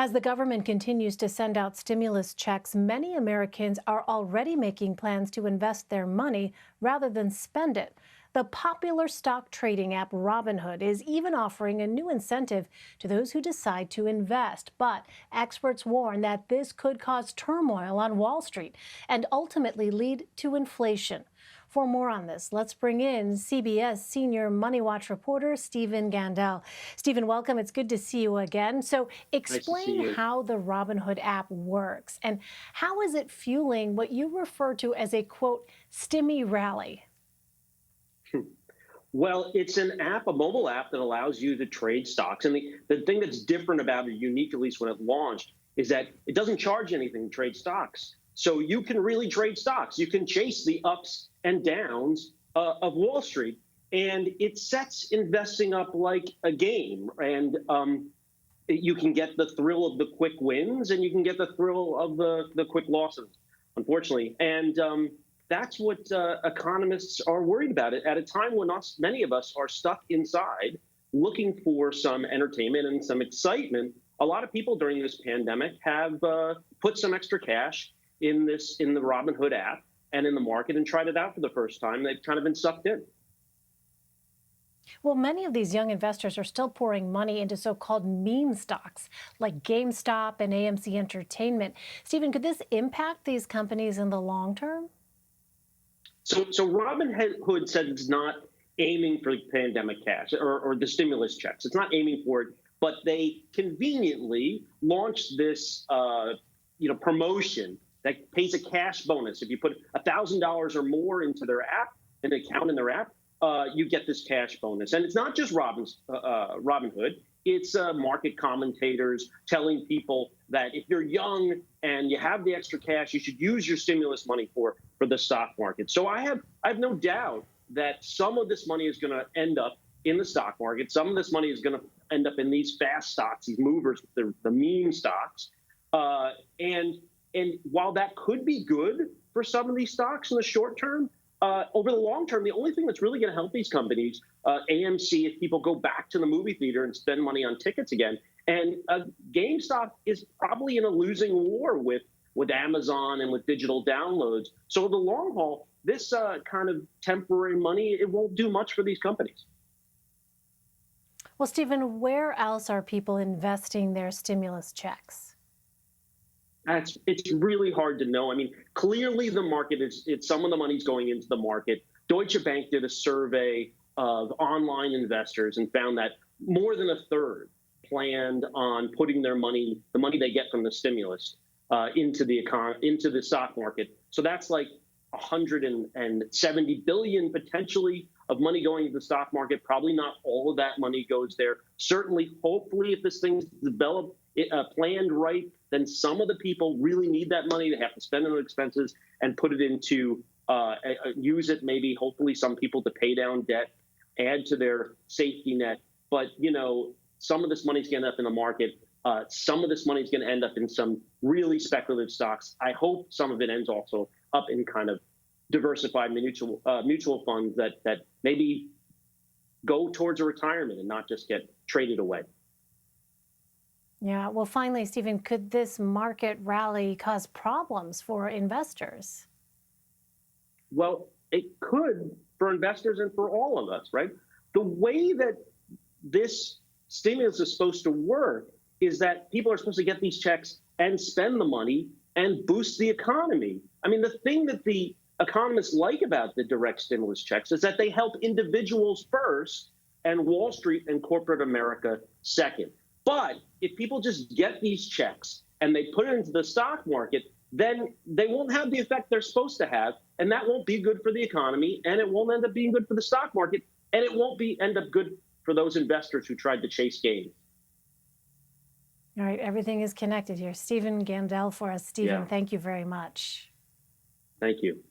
As the government continues to send out stimulus checks, many Americans are already making plans to invest their money rather than spend it. The popular stock trading app Robinhood is even offering a new incentive to those who decide to invest. But experts warn that this could cause turmoil on Wall Street and ultimately lead to inflation. For more on this, let's bring in CBS senior Money Watch reporter Stephen Gandel. Stephen, welcome. It's good to see you again. So Nice to see explain you. how the Robinhood app works and how is it fueling what you refer to as a, quote, stimmy rally? Well, it's an app, a mobile app that allows you to trade stocks. And the thing that's different about it, unique at least when it launched, is that it doesn't charge anything to trade stocks. So you can really trade stocks. You can chase the ups and downs of Wall Street. And it sets investing up like a game. And you can get the thrill of the quick wins and you can get the thrill of the quick losses, unfortunately. And that's what economists are worried about it at a time when many of us are stuck inside looking for some entertainment and some excitement. A lot of people during this pandemic have put some extra cash in the Robinhood app and in the market and tried it out for the first time. They've kind of been sucked in. Well, many of these young investors are still pouring money into so-called meme stocks like GameStop and AMC Entertainment. Stephen, could this impact these companies in the long term? So Robinhood said it's not aiming for pandemic cash or the stimulus checks. It's not aiming for it, but they conveniently launched this promotion that pays a cash bonus. If you put $1,000 or more into their app, an account in their app, you get this cash bonus. And it's not just Robinhood. It's market commentators telling people that if you're young and you have the extra cash, you should use your stimulus money for the stock market. So I have no doubt that some of this money is going to end up in the stock market. Some of this money is going to end up in these fast stocks, these movers, the meme stocks. And while that could be good for some of these stocks in the short term, over the long term, the only thing that's really going to help these companies, AMC, if people go back to the movie theater and spend money on tickets again, and GameStop is probably in a losing war with Amazon and with digital downloads. So the long haul, this kind of temporary money, it won't do much for these companies. Well, Stephen, where else are people investing their stimulus checks? It's really hard to know. I mean, clearly the market it's some of the money's going into the market. Deutsche Bank did a survey of online investors and found that more than a third planned on putting their money, the money they get from the stimulus, into the stock market. So that's like 170 billion potentially of money going to the stock market. Probably not all of that money goes there. Certainly, hopefully, if this thing's developed, planned right, then some of the people really need that money. They have to spend it on expenses and put it into use it. Maybe, hopefully, some people to pay down debt, add to their safety net. But some of this money is going to end up in the market. Some of this money is going to end up in some really speculative stocks. I hope some of it ends also up in kind of diversified mutual funds that maybe go towards a retirement and not just get traded away. Yeah, well, finally, Stephen, could this market rally cause problems for investors? Well, it could for investors and for all of us, right? The way that this stimulus is supposed to work is that people are supposed to get these checks and spend the money and boost the economy. I mean, the thing that the economists like about the direct stimulus checks is that they help individuals first and Wall Street and corporate America second. But if people just get these checks and they put it into the stock market, then they won't have the effect they're supposed to have. And that won't be good for the economy. And it won't end up being good for the stock market. And it won't end up good for those investors who tried to chase gains. All right, everything is connected here. Stephen Gandel for us. Stephen, Yeah. thank you very much. Thank you.